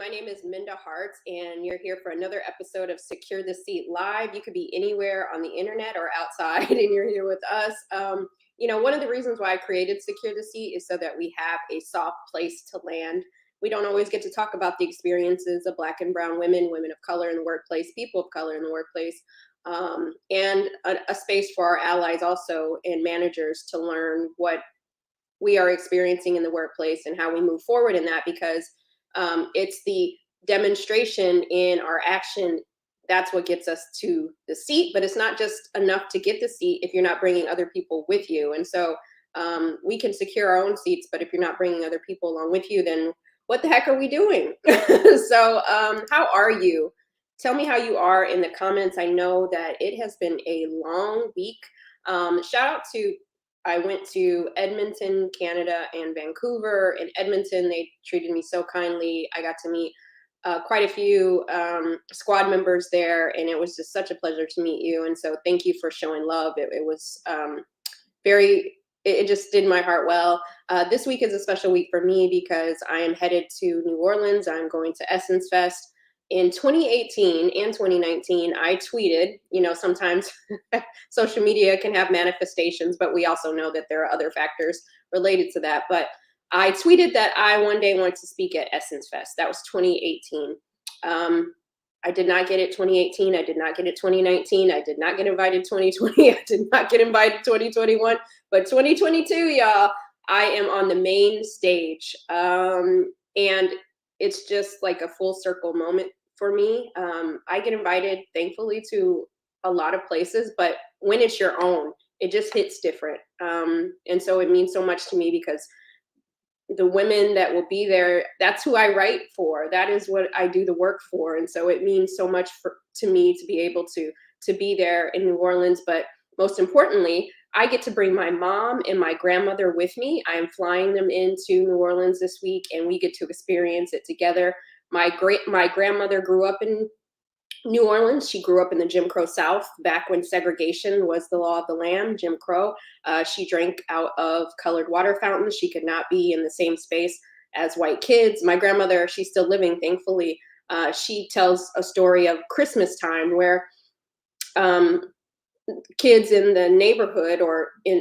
My name is Minda Hartz, and you're here for another episode of Secure the Seat Live. You could be anywhere on the internet or outside, and you're here with us. One of the reasons why I created Secure the Seat is so that we have a soft place to land. We don't always get to talk about the experiences of Black and Brown women, women of color in the workplace, people of color in the workplace, and a space for our allies also and managers to learn what we are experiencing in the workplace and how we move forward in that, because it's the demonstration in our action that's what gets us to the seat. But it's not just enough to get the seat if you're not bringing other people with you. And so we can secure our own seats, but if you're not bringing other people along with you, then what the heck are we doing? So how are you? Tell me how you are in the comments. I know that it has been a long week. Shout out to, I went to Edmonton, Canada, and Vancouver. In Edmonton, they treated me so kindly. I got to meet quite a few squad members there, and it was just such a pleasure to meet you. And so thank you for showing love. It was it just did my heart well. This week is a special week for me because I am headed to New Orleans. I'm going to Essence Fest. In 2018 and 2019, I tweeted, sometimes social media can have manifestations, but we also know that there are other factors related to that. But I tweeted that I one day wanted to speak at Essence Fest. That was 2018. I did not get it 2018. I did not get it 2019. I did not get invited 2020. I did not get invited 2021. But 2022, y'all, I am on the main stage. And it's just like a full circle moment for me. I get invited, thankfully, to a lot of places, but when it's your own, it just hits different. And so it means so much to me because the women that will be there, that's who I write for. That is what I do the work for. And so it means so much to me to be able to be there in New Orleans. But most importantly, I get to bring my mom and my grandmother with me. I am flying them into New Orleans this week, and we get to experience it together. My grandmother grew up in New Orleans. She grew up in the Jim Crow South back when segregation was the law of the land, Jim Crow. She drank out of colored water fountains. She could not be in the same space as white kids. My grandmother, she's still living, thankfully. She tells a story of Christmas time where kids in the neighborhood,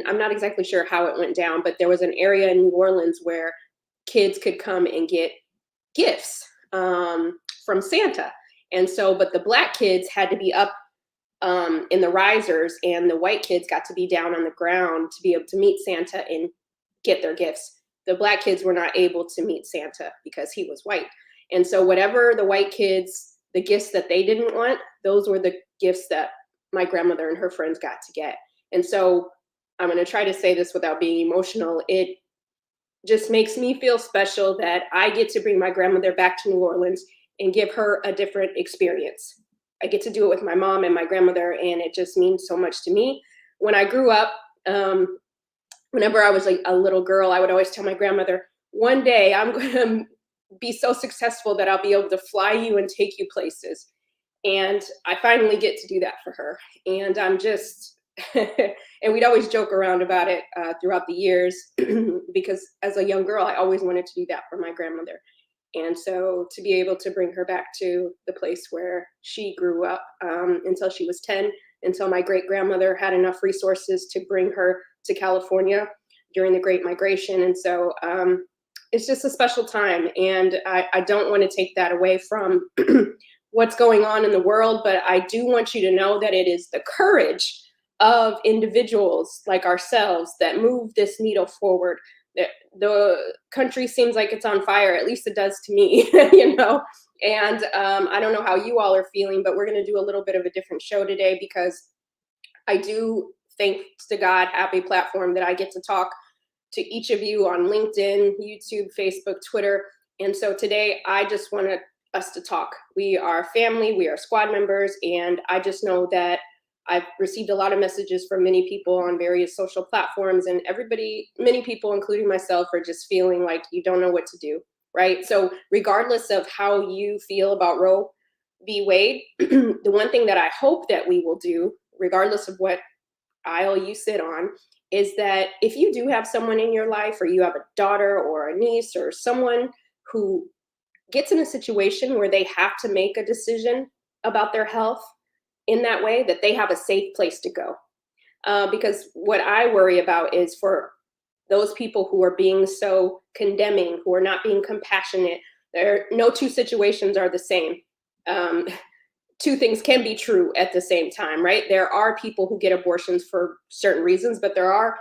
I'm not exactly sure how it went down, but there was an area in New Orleans where kids could come and get gifts from Santa. And so, but the Black kids had to be up in the risers, and the white kids got to be down on the ground to be able to meet Santa and get their gifts. The Black kids were not able to meet Santa because he was white. And so whatever the white kids, the gifts that they didn't want, those were the gifts that my grandmother and her friends got to get. And so I'm going to try to say this without being emotional. It just makes me feel special that I get to bring my grandmother back to New Orleans and give her a different experience. I get to do it with my mom and my grandmother, and it just means so much to me. When I grew up, whenever I was like a little girl, I would always tell my grandmother, one day I'm going to be so successful that I'll be able to fly you and take you places. And I finally get to do that for her. And I'm just, and we'd always joke around about it throughout the years because as a young girl, I always wanted to do that for my grandmother. And so to be able to bring her back to the place where she grew up until she was 10, until my great grandmother had enough resources to bring her to California during the Great Migration. And so it's just a special time. And I don't want to take that away from what's going on in the world, but I do want you to know that it is the courage of individuals like ourselves that move this needle forward. The country seems like it's on fire, at least it does to me, and I don't know how you all are feeling, but we're going to do a little bit of a different show today because I do, thanks to God, have a platform that I get to talk to each of you on LinkedIn, YouTube, Facebook, Twitter. And so today I just wanted us to talk. We are family, we are squad members, and I just know that I've received a lot of messages from many people on various social platforms, and many people, including myself, are just feeling like you don't know what to do, right? So regardless of how you feel about Roe v. Wade, the one thing that I hope that we will do, regardless of what aisle you sit on, is that if you do have someone in your life, or you have a daughter or a niece or someone who gets in a situation where they have to make a decision about their health in that way, that they have a safe place to go. Because what I worry about is for those people who are being so condemning, who are not being compassionate. There, no two situations are the same. Um, two things can be true at the same time, right? There are people who get abortions for certain reasons, but there are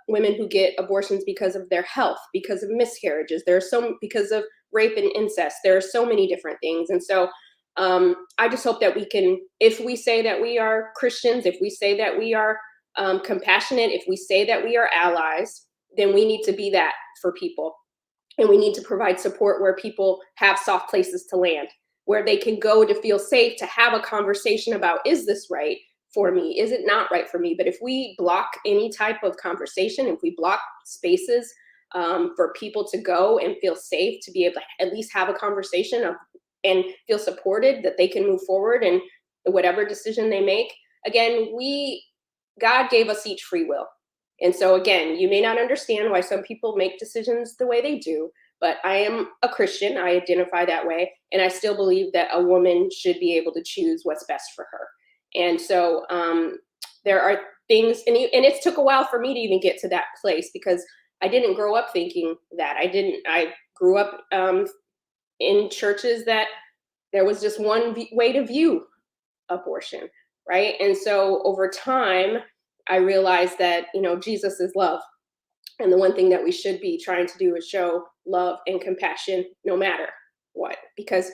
women who get abortions because of their health, because of miscarriages. There are so because of rape and incest. There are so many different things, and so I just hope that we can, if we say that we are Christians, if we say that we are compassionate, if we say that we are allies, then we need to be that for people. And we need to provide support where people have soft places to land, where they can go to feel safe, to have a conversation about, is this right for me? Is it not right for me? But if we block any type of conversation, if we block spaces for people to go and feel safe, to be able to at least have a conversation of, and feel supported, that they can move forward in whatever decision they make. Again, God gave us each free will. And so again, you may not understand why some people make decisions the way they do, but I am a Christian. I identify that way. And I still believe that a woman should be able to choose what's best for her. And so there are things, and it took a while for me to even get to that place, because I didn't grow up thinking that. I grew up in churches that there was just one way to view abortion, right? And so over time, I realized that, Jesus is love. And the one thing that we should be trying to do is show love and compassion no matter what, because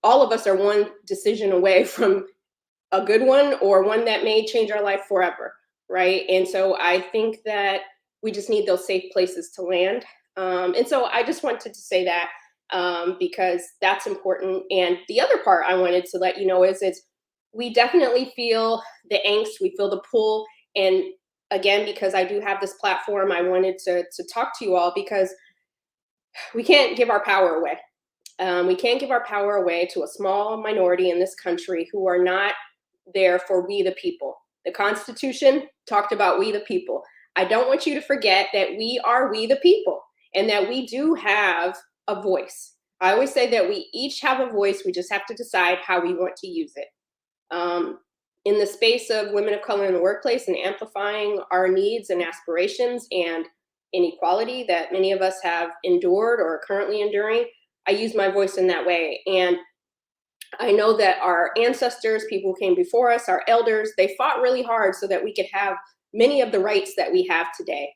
all of us are one decision away from a good one, or one that may change our life forever, right? And so I think that we just need those safe places to land. And so I just wanted to say that because that's important. And the other part I wanted to let you know is we definitely feel the angst, we feel the pull. And again, because I do have this platform, I wanted to talk to you all, because we can't give our power away. We can't give our power away to a small minority in this country who are not there for we the people. The Constitution talked about we the people. I don't want you to forget that we are we the people, and that we do have a voice. I always say that we each have a voice. We just have to decide how we want to use it. In the space of women of color in the workplace and amplifying our needs and aspirations and inequality that many of us have endured or are currently enduring, I use my voice in that way. And I know that our ancestors, people who came before us, our elders, they fought really hard so that we could have many of the rights that we have today.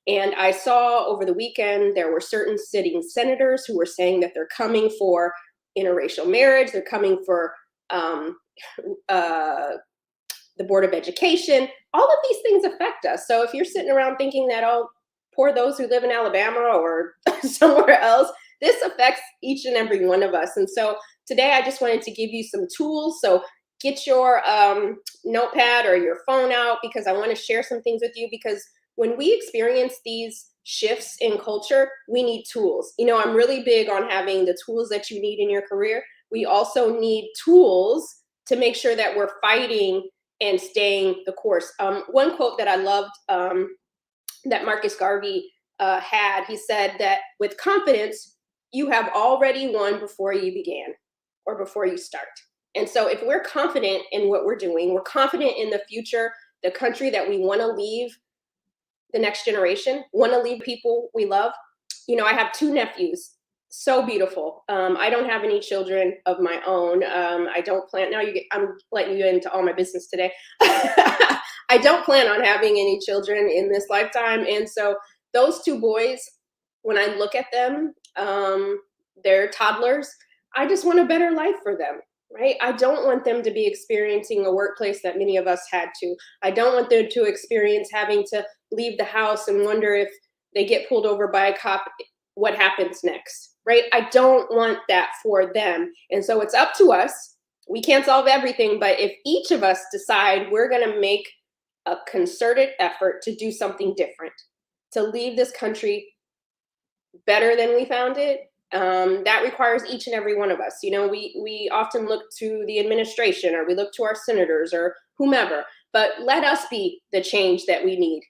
And I saw over the weekend, there were certain sitting senators who were saying that they're coming for interracial marriage, they're coming for the Board of Education. All of these things affect us. So if you're sitting around thinking that, oh, poor those who live in Alabama or somewhere else, this affects each and every one of us. And so today I just wanted to give you some tools. So get your notepad or your phone out, because I want to share some things with you, because when we experience these shifts in culture, we need tools. I'm really big on having the tools that you need in your career. We also need tools to make sure that we're fighting and staying the course. One quote that I loved that Marcus Garvey had, he said that with confidence, you have already won before you began or before you start. And so if we're confident in what we're doing, we're confident in the future, the country that we want to leave the next generation, want to leave people we love. I have 2 nephews, so beautiful. I don't have any children of my own. I don't plan, I'm letting you into all my business today. I don't plan on having any children in this lifetime. And so those 2 boys, when I look at them, they're toddlers. I just want a better life for them, right? I don't want them to be experiencing a workplace that many of us had to. I don't want them to experience having to leave the house and wonder if they get pulled over by a cop, what happens next, right? I don't want that for them. And so it's up to us. We can't solve everything, but if each of us decide we're going to make a concerted effort to do something different, to leave this country better than we found it, that requires each and every one of us. We often look to the administration, or we look to our senators or whomever, but let us be the change that we need.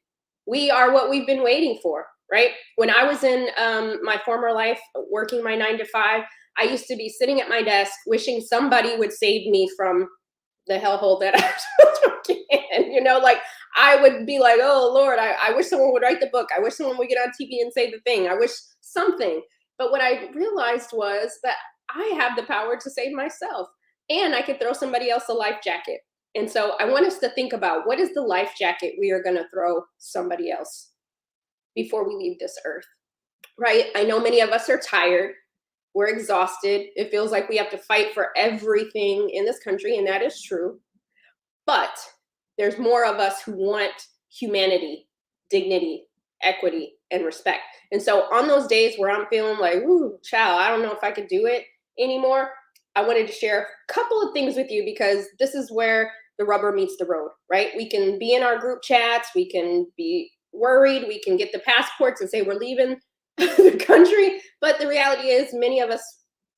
We are what we've been waiting for, right? When I was in my former life, working my 9 to 5, I used to be sitting at my desk wishing somebody would save me from the hellhole that I was working in. Like I would be like, oh Lord, I wish someone would write the book. I wish someone would get on TV and say the thing. I wish something. But what I realized was that I have the power to save myself, and I could throw somebody else a life jacket. And so I want us to think about, what is the life jacket we are going to throw somebody else before we leave this earth, right? I know many of us are tired. We're exhausted. It feels like we have to fight for everything in this country, and that is true. But there's more of us who want humanity, dignity, equity, and respect. And so on those days where I'm feeling like, ooh, child, I don't know if I could do it anymore, I wanted to share a couple of things with you, because this is where the rubber meets the road, right? We can be in our group chats, we can be worried, we can get the passports and say we're leaving the country, but the reality is many of us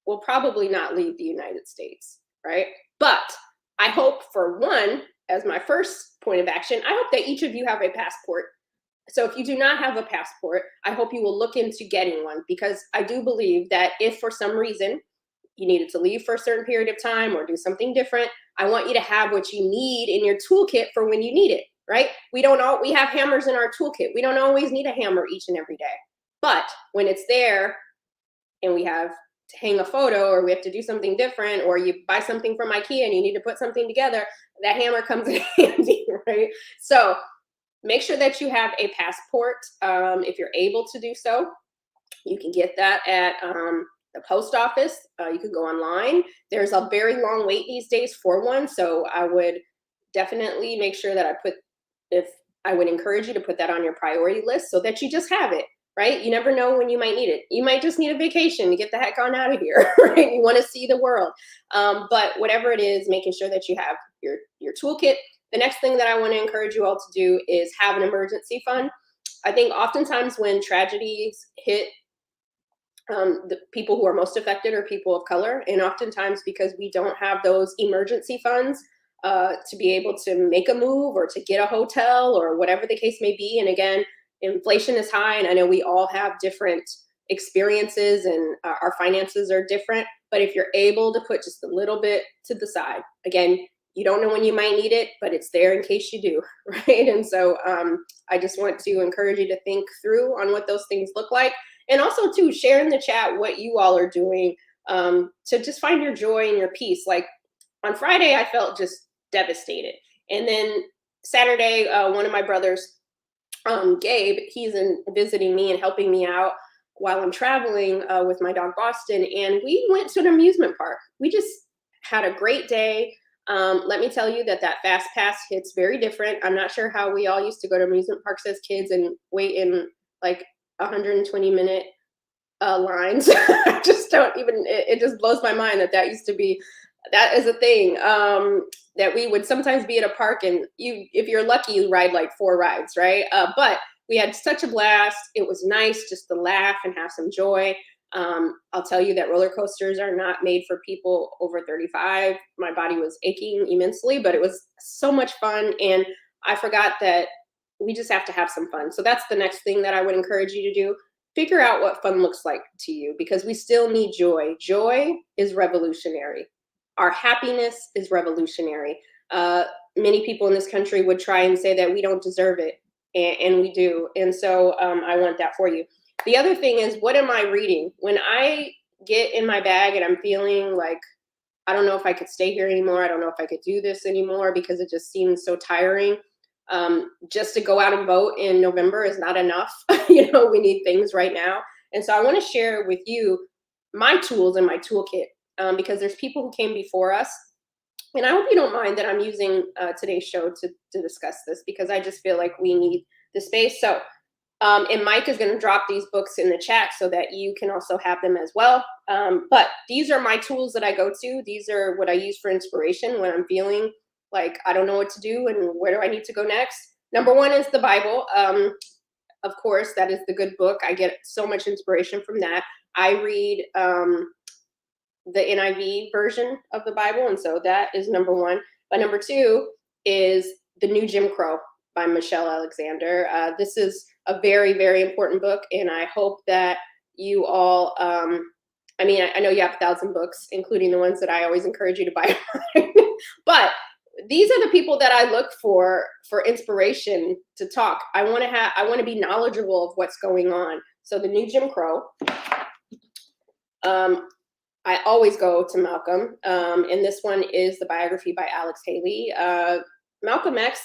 will probably not leave the United States, right? But I hope, for one, as my first point of action, I hope that each of you have a passport. So if you do not have a passport, I hope you will look into getting one, because I do believe that if for some reason you needed to leave for a certain period of time or do something different, I want you to have what you need in your toolkit for when you need it, right? We have hammers in our toolkit. We don't always need a hammer each and every day. But when it's there and we have to hang a photo, or we have to do something different, or you buy something from IKEA and you need to put something together, that hammer comes in handy, right? So make sure that you have a passport. If you're able to do so, you can get that at the post office. You can go online. There's a very long wait these days for one. So I would definitely make sure that I would encourage you to put that on your priority list so that you just have it, right? You never know when you might need it. You might just need a vacation to get the heck on out of here, right? You want to see the world. But whatever it is, making sure that you have your toolkit. The next thing that I want to encourage you all to do is have an emergency fund. I think oftentimes when tragedies hit, the people who are most affected are people of color, and oftentimes because we don't have those emergency funds to be able to make a move or to get a hotel or whatever the case may be. And again, inflation is high, and I know we all have different experiences, and our finances are different. But if you're able to put just a little bit to the side, again, you don't know when you might need it, but it's there in case you do, right? And so I just want to encourage you to think through on what those things look like. And also to share in the chat what you all are doing to just find your joy and your peace. Like on Friday, I felt just devastated. And then Saturday, one of my brothers, Gabe, he's visiting me and helping me out while I'm traveling with my dog Boston. And we went to an amusement park. We just had a great day. Let me tell you that fast pass hits very different. I'm not sure how we all used to go to amusement parks as kids and wait in like 120-minute lines. I just don't even, it just blows my mind that used to be, that is a thing, that we would sometimes be at a park, and if you're lucky, you ride like 4 rides, right? But we had such a blast. It was nice just to laugh and have some joy. I'll tell you that roller coasters are not made for people over 35. My body was aching immensely, but it was so much fun. And I forgot that we just have to have some fun. So that's the next thing that I would encourage you to do. Figure out what fun looks like to you, because we still need joy. Joy is revolutionary. Our happiness is revolutionary. Many people in this country would try and say that we don't deserve it, and we do. And so I want that for you. The other thing is, what am I reading? When I get in my bag and I'm feeling like, I don't know if I could stay here anymore, I don't know if I could do this anymore because it just seems so tiring. Just to go out and vote in November is not enough. We need things right now. And so I want to share with you my tools and my toolkit, because there's people who came before us. And I hope you don't mind that I'm using today's show to discuss this, because I just feel like we need the space. So, and Mike is going to drop these books in the chat so that you can also have them as well. But these are my tools that I go to. These are what I use for inspiration when I'm feeling like I don't know what to do and where do I need to go next. Number one is the Bible. Of course, that is the good book. I get so much inspiration from that. I read the NIV version of the Bible, and so that is number one. But number two is The New Jim Crow by Michelle Alexander. This is a very, very important book. And I hope that you all, I mean, I know you have 1,000 books, including the ones that I always encourage you to buy. But these are the people that I look for inspiration to talk. I want to be knowledgeable of what's going on. So the new Jim Crow, I always go to Malcolm, and this one is the biography by Alex Haley. Malcolm X,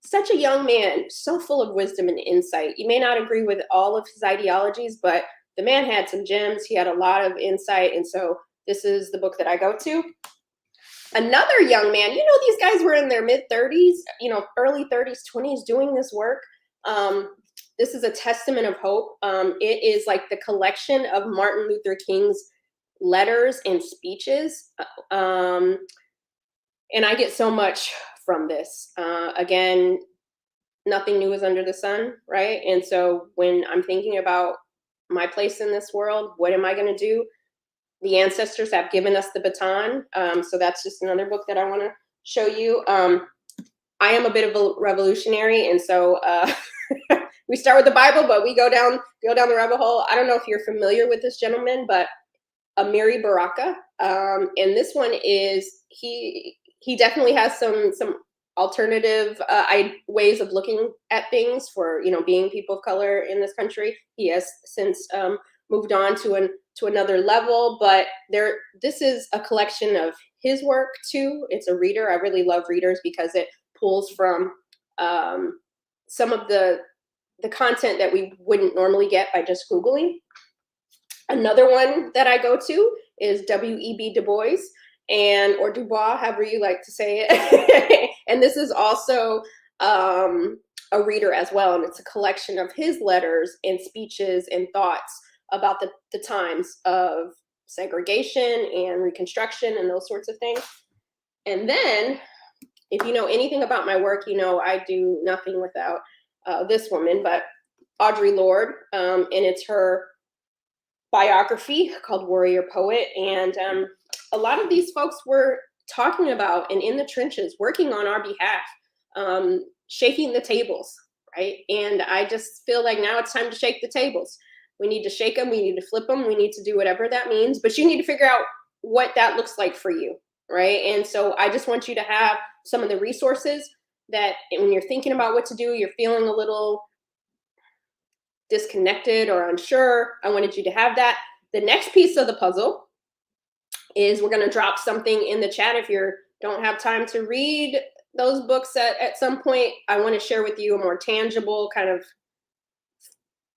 such a young man, so full of wisdom and insight. You may not agree with all of his ideologies, but the man had some gems. He had a lot of insight, and so this is the book that I go to. Another young man, these guys were in their mid-30s, early 30s, 20s doing this work. This is a testament of hope. It is like the collection of Martin Luther King's letters and speeches. And I get so much from this. Again, nothing new is under the sun, right? And so when I'm thinking about my place in this world, what am I going to do? The ancestors have given us the baton. So that's just another book that I want to show you. I am a bit of a revolutionary, and so we start with the Bible, but we go down the rabbit hole. I don't know if you're familiar with this gentleman, but Amiri Baraka, and this one is he definitely has some alternative ways of looking at things for being people of color in this country. He has since moved on to another level, but this is a collection of his work too. It's a reader. I really love readers because it pulls from some of the content that we wouldn't normally get by just Googling. Another one that I go to is W.E.B. Du Bois, or Dubois, however you like to say it. And this is also a reader as well, and it's a collection of his letters and speeches and thoughts about the times of segregation and Reconstruction and those sorts of things. And then, if you know anything about my work, I do nothing without this woman, but Audre Lorde, and it's her biography called Warrior Poet. And a lot of these folks were talking about and in the trenches, working on our behalf, shaking the tables, right? And I just feel like now it's time to shake the tables. We need to shake them. We need to flip them. We need to do whatever that means. But you need to figure out what that looks like for you, right? And so I just want you to have some of the resources that when you're thinking about what to do, you're feeling a little disconnected or unsure. I wanted you to have that. The next piece of the puzzle is we're going to drop something in the chat. If you don't have time to read those books at some point, I want to share with you a more tangible kind of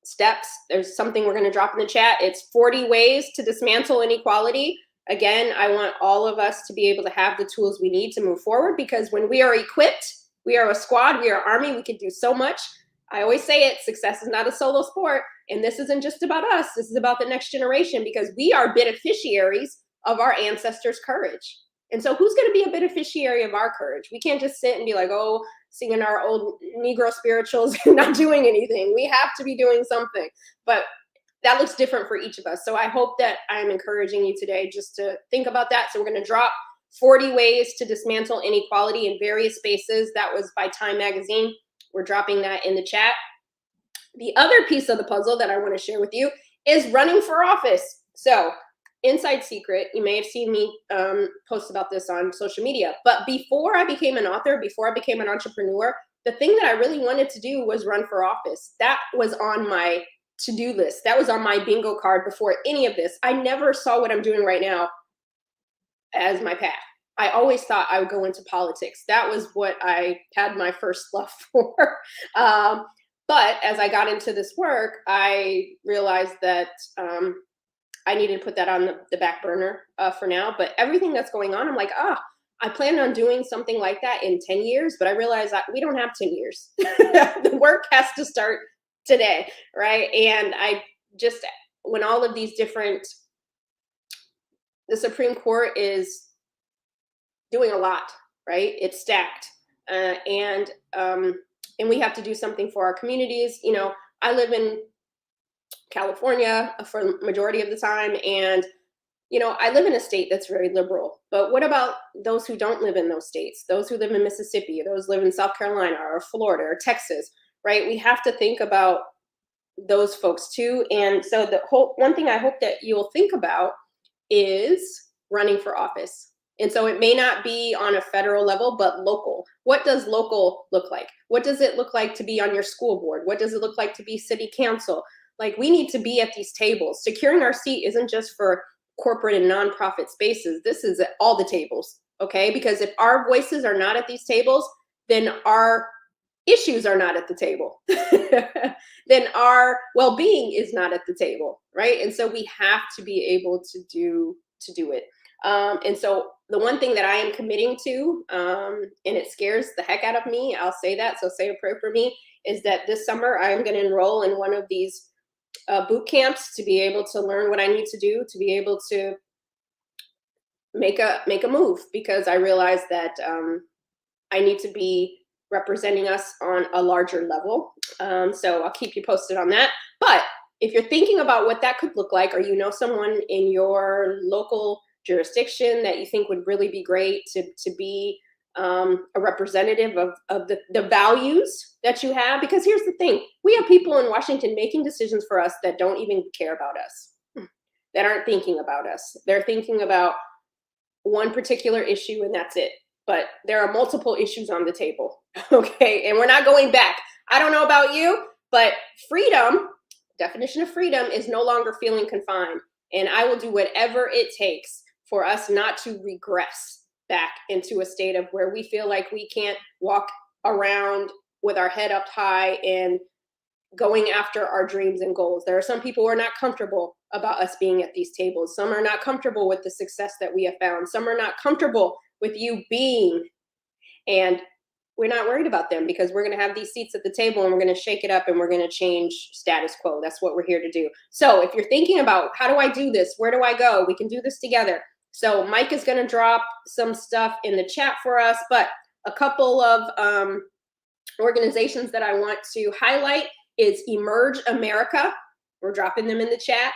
steps. There's something we're going to drop in the chat. It's 40 ways to dismantle inequality. Again, I want all of us to be able to have the tools we need to move forward, because when we are equipped, we are a squad, we are army, we can do so much. I always say it, success is not a solo sport. And this isn't just about us. This is about the next generation, because we are beneficiaries of our ancestors' courage. And so who's going to be a beneficiary of our courage? We can't just sit and be like, oh, singing our old Negro spirituals and not doing anything. We have to be doing something. But that looks different for each of us. So I hope that I'm encouraging you today just to think about that. So we're going to drop 40 ways to dismantle inequality in various spaces. That was by Time Magazine. We're dropping that in the chat. The other piece of the puzzle that I want to share with you is running for office. So inside secret, you may have seen me post about this on social media, but before I became an author, before I became an entrepreneur, the thing that I really wanted to do was run for office. That was on my to-do list. That was on my bingo card before any of this. I never saw what I'm doing right now as my path. I always thought I would go into politics. That was what I had my first love for. But as I got into this work, I realized that I needed to put that on the back burner for now. But everything that's going on, I'm like, I plan on doing something like that in 10 years, but I realize that we don't have 10 years. The work has to start today, right? And I just, when all of these different, the Supreme Court is doing a lot, right? It's stacked. And we have to do something for our communities. I live in California for the majority of the time, and I live in a state that's very liberal. But what about those who don't live in those states? Those who live in Mississippi, those who live in South Carolina or Florida or Texas, right? We have to think about those folks too. And so the whole one thing I hope that you'll think about is running for office. And so it may not be on a federal level, but local. What does local look like? What does it look like to be on your school board? What does it look like to be city council? Like, we need to be at these tables. Securing our seat isn't just for corporate and nonprofit spaces. This is at all the tables, okay? Because if our voices are not at these tables, then our issues are not at the table. Then our well-being is not at the table, right? And so we have to be able to do it. And so the one thing that I am committing to, and it scares the heck out of me, I'll say that, so say a prayer for me, is that this summer I am going to enroll in one of these boot camps to be able to learn what I need to do to be able to make a move, because I realize that I need to be representing us on a larger level. So I'll keep you posted on that. But if you're thinking about what that could look like, or you know someone in your local jurisdiction that you think would really be great to be a representative of the values that you have, because here's the thing, we have people in Washington making decisions for us that don't even care about us, that aren't thinking about us. They're thinking about one particular issue and that's it. But there are multiple issues on the table, okay? And we're not going back. I don't know about you, but freedom, definition of freedom, is no longer feeling confined. And I will do whatever it takes for us not to regress back into a state of where we feel like we can't walk around with our head up high and going after our dreams and goals. There are some people who are not comfortable about us being at these tables. Some are not comfortable with the success that we have found. Some are not comfortable with you being, and we're not worried about them, because we're going to have these seats at the table and we're going to shake it up and we're going to change status quo. That's what we're here to do. So if you're thinking about, how do I do this? Where do I go? We can do this together. So Mike is going to drop some stuff in the chat for us, but a couple of organizations that I want to highlight is Emerge America. We're dropping them in the chat.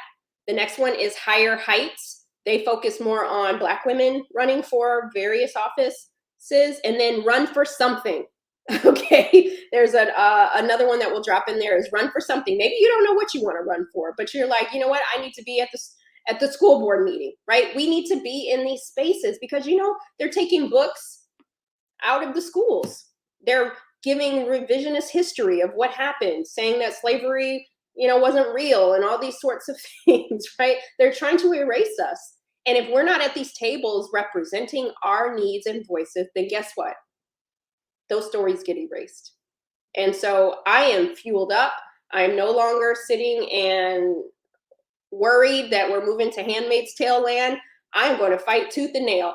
The next one is Higher Heights. They focus more on Black women running for various offices. And then Run for Something. Okay, there's another one that we'll drop in there, is Run for Something. Maybe you don't know what you want to run for, but you're like, you know what, I need to be at the school board meeting, right? We need to be in these spaces because, you know, they're taking books out of the schools. They're giving revisionist history of what happened, saying that slavery, you know, wasn't real and all these sorts of things, right? They're trying to erase us. And if we're not at these tables representing our needs and voices, then guess what? Those stories get erased. And so I am fueled up. I am no longer sitting and worried that we're moving to Handmaid's Tale land. I'm going to fight tooth and nail.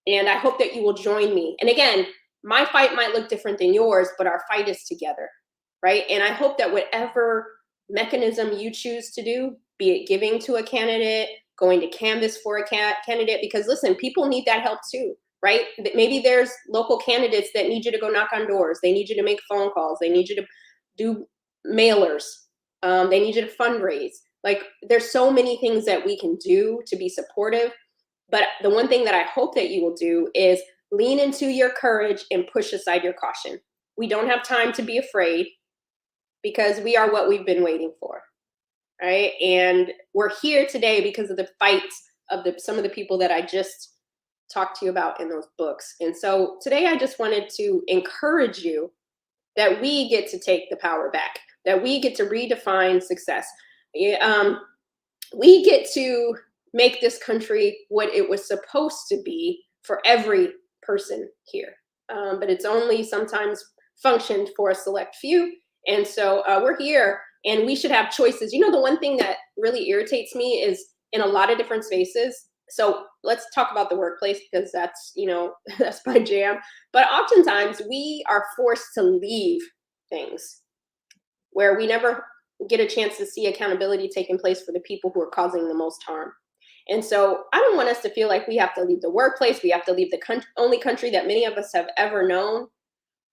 And I hope that you will join me. And again, my fight might look different than yours, but our fight is together, right? And I hope that whatever mechanism you choose to do, be it giving to a candidate, going to canvas for a candidate, because listen, people need that help too, right? Maybe there's local candidates that need you to go knock on doors. They need you to make phone calls. They need you to do mailers. They need you to fundraise. Like, there's so many things that we can do to be supportive. But the one thing that I hope that you will do is lean into your courage and push aside your caution. We don't have time to be afraid, because we are what we've been waiting for, right? And we're here today because of the fights of some of the people that I just talked to you about in those books. And so today I just wanted to encourage you that we get to take the power back, that we get to redefine success. We get to make this country what it was supposed to be for every person here. But it's only sometimes functioned for a select few. And so we're here and we should have choices. You know, the one thing that really irritates me is in a lot of different spaces. So let's talk about the workplace, because that's, you know, that's my jam. But oftentimes we are forced to leave things where we never get a chance to see accountability taking place for the people who are causing the most harm. And so I don't want us to feel like we have to leave the workplace. We have to leave the only country that many of us have ever known.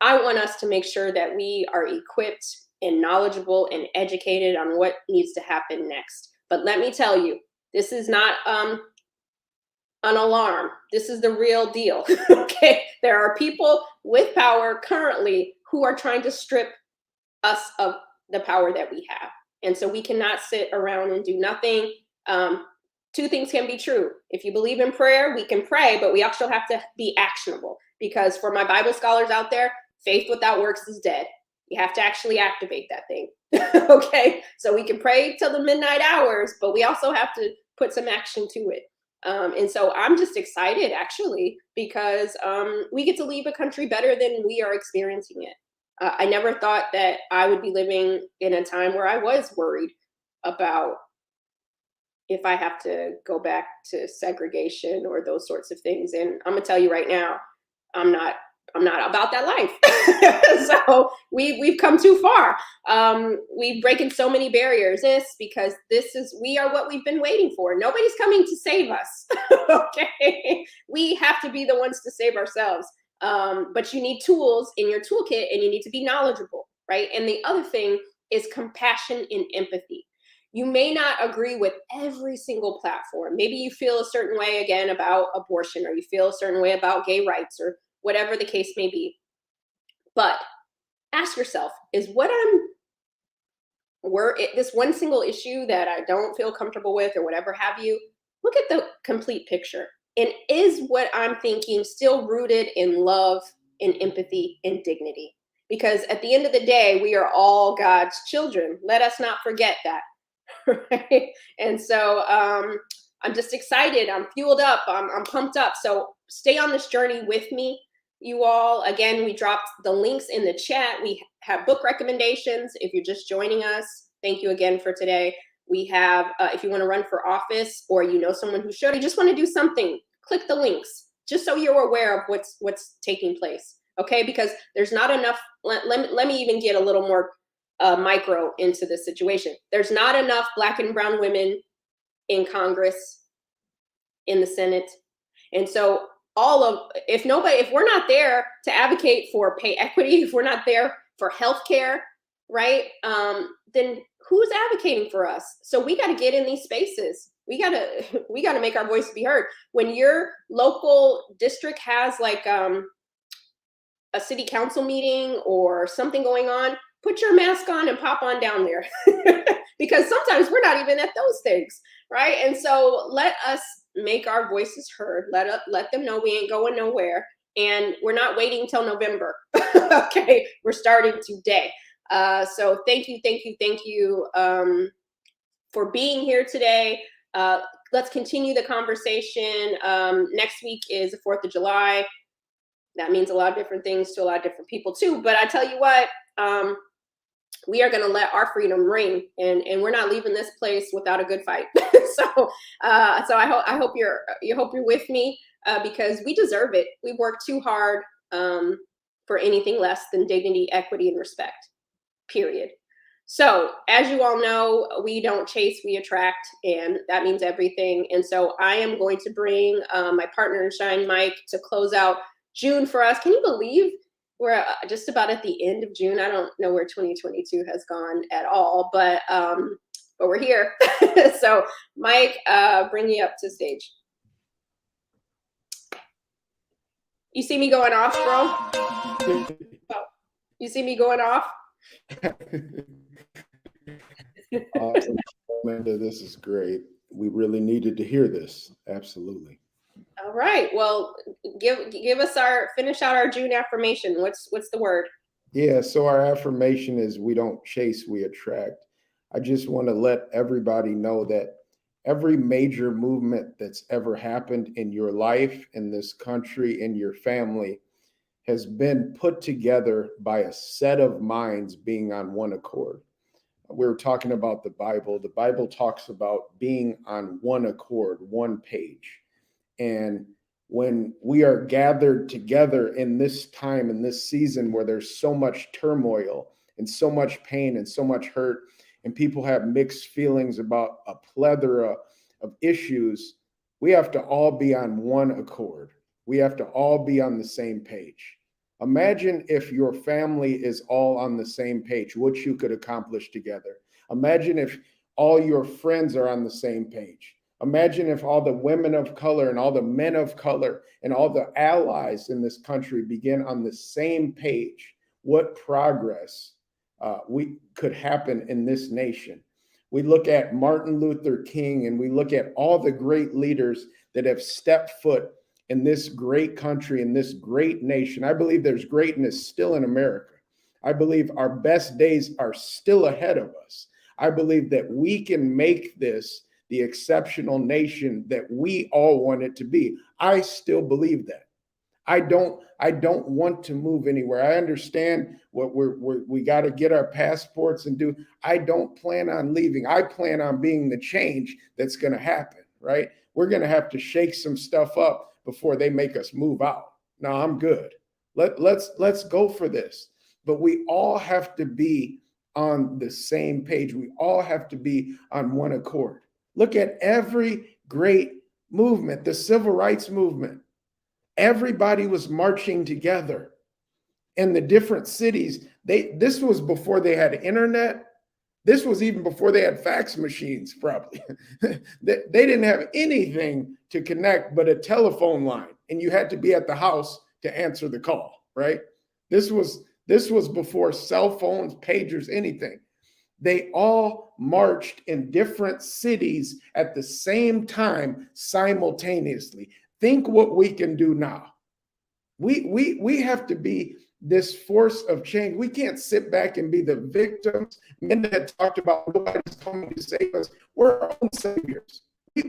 I want us to make sure that we are equipped and knowledgeable and educated on what needs to happen next. But let me tell you, this is not an alarm. This is the real deal. Okay, there are people with power currently who are trying to strip us of the power that we have. And so we cannot sit around and do nothing. Two things can be true. If you believe in prayer, we can pray, but we also have to be actionable, because for my Bible scholars out there, faith without works is dead. You have to actually activate that thing. Okay, so we can pray till the midnight hours, but we also have to put some action to it. And so I'm just excited, actually, because we get to leave a country better than we are experiencing it. I never thought that I would be living in a time where I was worried about if I have to go back to segregation or those sorts of things. And I'm gonna tell you right now, I'm not about that life. So we've come too far. We've broken so many barriers. Because we are what we've been waiting for. Nobody's coming to save us. Okay, we have to be the ones to save ourselves. But you need tools in your toolkit, and you need to be knowledgeable, right? And the other thing is compassion and empathy. You may not agree with every single platform. Maybe you feel a certain way again about abortion, or you feel a certain way about gay rights, or whatever the case may be. But ask yourself, is this one single issue that I don't feel comfortable with, or whatever have you, look at the complete picture. And is what I'm thinking still rooted in love and empathy and dignity? Because at the end of the day, we are all God's children. Let us not forget that. Right? And so I'm just excited. I'm fueled up. I'm pumped up. So stay on this journey with me, you all. Again, we dropped the links in the chat. We have book recommendations if you're just joining us. Thank you again for today. We have, if you want to run for office, or you know someone who should, you just want to do something, click the links just so you're aware of what's taking place. Okay, because there's not enough. Let me even get a little more micro into this situation. There's not enough Black and brown women in Congress, in the Senate. And so if we're not there to advocate for pay equity, if we're not there for healthcare, right, then who's advocating for us? So we got to get in these spaces. We got to make our voice be heard. When your local district has like a city council meeting or something going on, put your mask on and pop on down there. Because sometimes we're not even at those things, right? And so let us make our voices heard. Let them know we ain't going nowhere, and we're not waiting till November. Okay, we're starting today. So thank you for being here today. Let's continue the conversation. Next week is the 4th of July. That means a lot of different things to a lot of different people too. But I tell you what, we are going to let our freedom ring, and we're not leaving this place without a good fight. So I hope you're with me, because we deserve it. We work too hard for anything less than dignity, equity, and respect. Period. So as you all know, we don't chase, we attract, and that means everything. And so I am going to bring my partner in Shine, Mike, to close out June for us. Can you believe we're just about at the end of June? I don't know where 2022 has gone at all, but we're here. So Mike, bring you up to stage. You see me going off, bro? Oh, you see me going off? Awesome, Minda. This is great. We really needed to hear this. Absolutely. All right. Well, give us finish out our June affirmation. What's the word? Yeah. So our affirmation is we don't chase, we attract. I just want to let everybody know that every major movement that's ever happened in your life, in this country, in your family, has been put together by a set of minds being on one accord. We were talking about the Bible. The Bible talks about being on one accord, one page. And when we are gathered together in this time, in this season where there's so much turmoil and so much pain and so much hurt, and people have mixed feelings about a plethora of issues, we have to all be on one accord. We have to all be on the same page. Imagine if your family is all on the same page, what you could accomplish together. Imagine if all your friends are on the same page. Imagine if all the women of color and all the men of color and all the allies in this country begin on the same page. What progress we could happen in this nation. We look at Martin Luther King and we look at all the great leaders that have stepped foot in this great country, in this great nation. I believe there's greatness still in America. I believe our best days are still ahead of us. I believe that we can make this the exceptional nation that we all want it to be. I still believe that. I don't want to move anywhere. I understand what we got to get our passports and do. I don't plan on leaving. I plan on being the change that's going to happen, right? We're going to have to shake some stuff up before they make us move out. No, I'm good. Let's go for this. But we all have to be on the same page. We all have to be on one accord. Look at every great movement, the civil rights movement. Everybody was marching together in the different cities. This was before they had internet. This was even before they had fax machines, probably. They didn't have anything to connect but a telephone line, and you had to be at the house to answer the call, right? This was before cell phones, pagers, anything. They all marched in different cities at the same time simultaneously. Think what we can do now. We have to be this force of change. We can't sit back and be the victims. Minda had talked about nobody's coming to save us. We're our own saviors.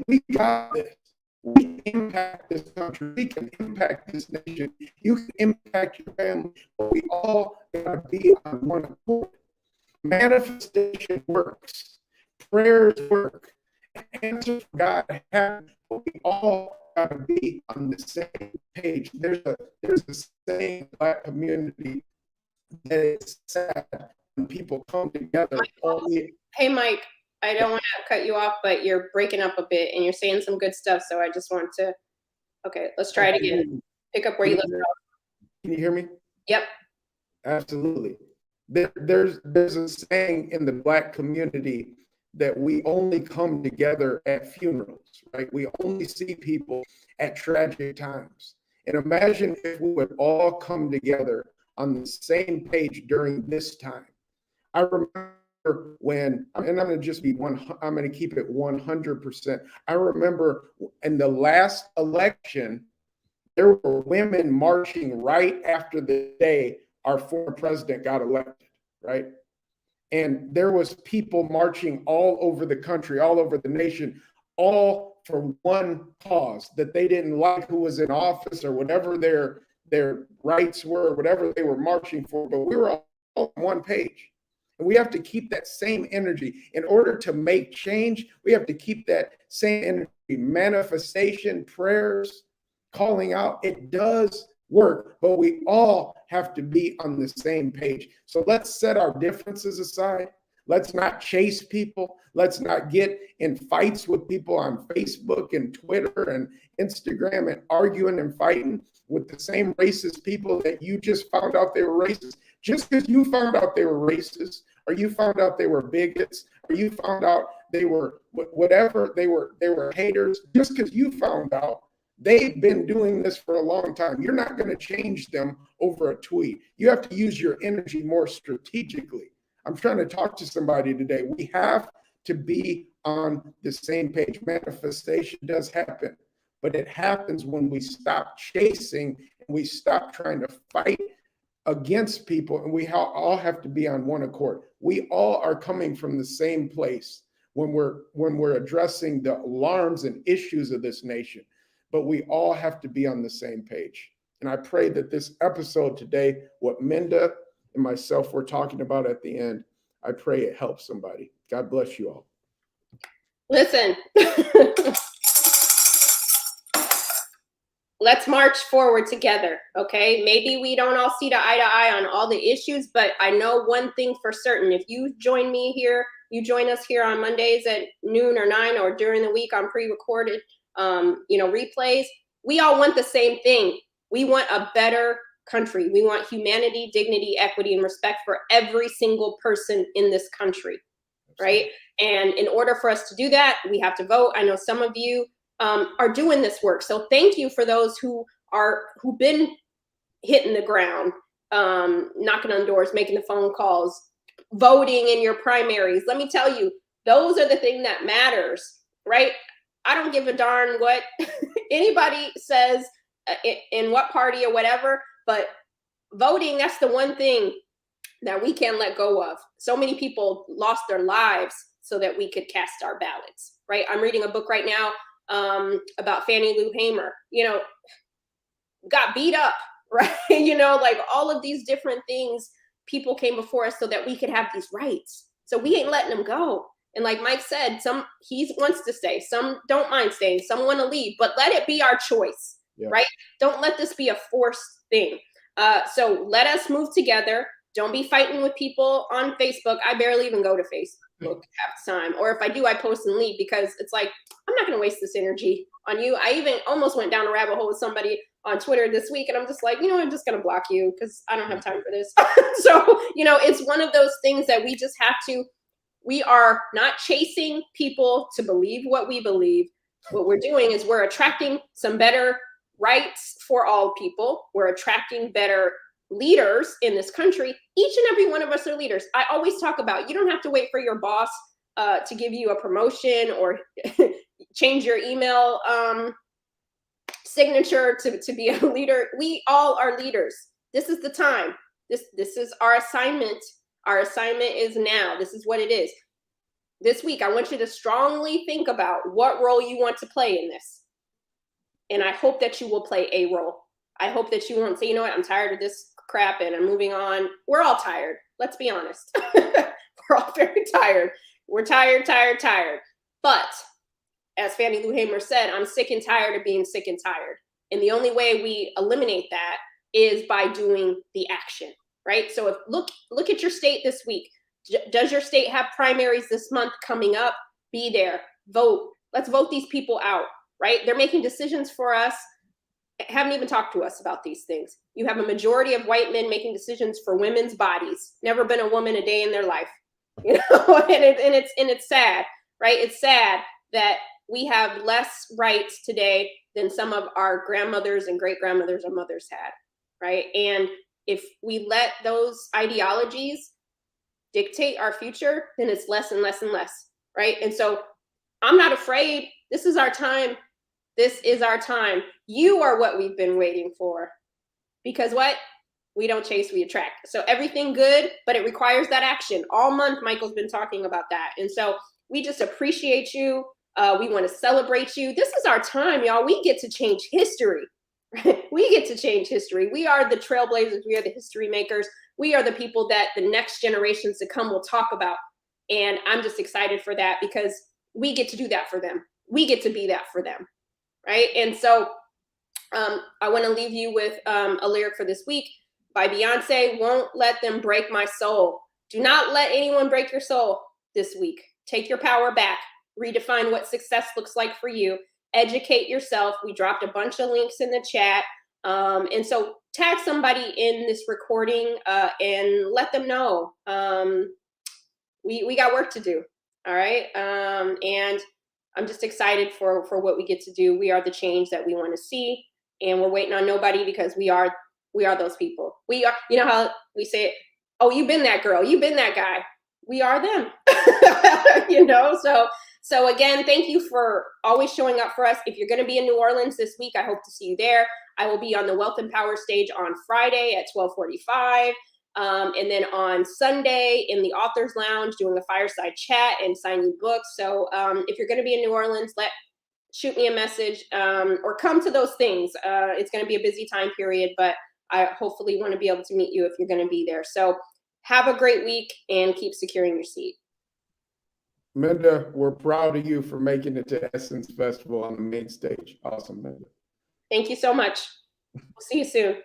We got this. We can impact this country. We can impact this nation. You can impact your family. But we all gotta be on one accord. Manifestation works. Prayers work. Answers from God happen. But we all gotta be on the same page. There's a saying in the Black community that it's sad when people come together. Hey, Mike, I don't want to cut you off, but you're breaking up a bit and you're saying some good stuff. So I just want to, okay, let's try it again. Pick up where you left off. Can you hear me? Yep. Absolutely. There's a saying in the Black community that we only come together at funerals, right? We only see people at tragic times. And imagine if we would all come together on the same page during this time. I remember when, and I'm going to just be I'm going to keep it 100%. I remember in the last election, there were women marching right after the day our former president got elected, right? And there was people marching all over the country, all over the nation, all for one cause, that they didn't like who was in office or whatever their rights were, whatever they were marching for, but we were all on one page. And we have to keep that same energy. In order to make change, we have to keep that same energy. Manifestation, prayers, calling out, it does work, but we all have to be on the same page. So let's set our differences aside. Let's not chase people. Let's not get in fights with people on Facebook and Twitter and Instagram and arguing and fighting with the same racist people that you just found out they were racist. Just because you found out they were racist, or you found out they were bigots, or you found out they were whatever, they were haters, just because you found out, they've been doing this for a long time. You're not going to change them over a tweet. You have to use your energy more strategically. I'm trying to talk to somebody today. We have to be on the same page. Manifestation does happen, but it happens when we stop chasing and we stop trying to fight against people, and we all have to be on one accord. We all are coming from the same place when we're addressing the alarms and issues of this nation. But we all have to be on the same page. And I pray that this episode today, what Minda and myself were talking about at the end, I pray it helps somebody. God bless you all. Listen, let's march forward together, okay? Maybe we don't all see eye to eye on all the issues, but I know one thing for certain. If you join me here, you join us here on Mondays at noon or 9, or during the week on pre-recorded replays, we all want the same thing. We want a better country. We want humanity, dignity, equity, and respect for every single person in this country, right? And in order for us to do that, we have to vote. I know some of you are doing this work. So thank you for those who've been hitting the ground, knocking on doors, making the phone calls, voting in your primaries. Let me tell you, those are the thing that matters, right? I don't give a darn what anybody says in what party or whatever, but voting, that's the one thing that we can't let go of. So many people lost their lives so that we could cast our ballots, right? I'm reading a book right now about Fannie Lou Hamer, got beat up, right? Like all of these different things, people came before us so that we could have these rights. So we ain't letting them go. And like Mike said, he wants to stay, some don't mind staying, some want to leave, but let it be our choice, right? Don't let this be a forced thing. So let us move together. Don't be fighting with people on Facebook. I barely even go to Facebook half the time. Or if I do, I post and leave because it's like, I'm not going to waste this energy on you. I even almost went down a rabbit hole with somebody on Twitter this week. And I'm just like, I'm just going to block you because I don't have time for this. So, it's one of those things that we just have to, we are not chasing people to believe what we believe. What we're doing is we're attracting some better rights for all people. We're attracting better leaders in this country. Each and every one of us are leaders. I always talk about, you don't have to wait for your boss to give you a promotion or change your email signature to be a leader. We all are leaders. This is the time. This is our assignment. Our assignment is now. This is what it is. This week, I want you to strongly think about what role you want to play in this. And I hope that you will play a role. I hope that you won't say, I'm tired of this crap and I'm moving on. We're all tired. Let's be honest. We're all very tired. We're tired. But as Fannie Lou Hamer said, I'm sick and tired of being sick and tired. And the only way we eliminate that is by doing the action, right? So look at your state this week. Does your state have primaries this month coming up? Be there, vote. Let's vote these people out, right? They're making decisions for us. Haven't even talked to us about these things. You have a majority of white men making decisions for women's bodies. Never been a woman a day in their life, and it's sad, right? It's sad that we have less rights today than some of our grandmothers and great grandmothers or mothers had, right? And if we let those ideologies dictate our future, then it's less and less and less, right? And so I'm not afraid. This is our time. This is our time. You are what we've been waiting for. Because what? We don't chase, we attract. So everything good, but it requires that action. All month, Michael's been talking about that. And so we just appreciate you. We want to celebrate you. This is our time, y'all. We get to change history. We get to change history. We are the trailblazers. We are the history makers. We are the people that the next generations to come will talk about. And I'm just excited for that because we get to do that for them. We get to be that for them. Right. And so I want to leave you with a lyric for this week by Beyonce. Won't let them break my soul. Do not let anyone break your soul this week. Take your power back. Redefine what success looks like for you. Educate yourself. We dropped a bunch of links in the chat. And so tag somebody in this recording and let them know. We got work to do. All right. And I'm just excited for what we get to do. We are the change that we want to see, and we're waiting on nobody because we are those people. We are, how we say it, oh, you've been that girl, you've been that guy. We are them. So again, thank you for always showing up for us. If you're going to be in New Orleans this week, I hope to see you there. I will be on the Wealth and Power stage on Friday at 12:45. And then on Sunday in the Authors Lounge doing a fireside chat and signing books. So if you're going to be in New Orleans, shoot me a message or come to those things. It's going to be a busy time period, but I hopefully want to be able to meet you if you're going to be there. So have a great week and keep securing your seat. Minda, we're proud of you for making it to Essence Festival on the main stage. Awesome, Minda. Thank you so much. We'll see you soon.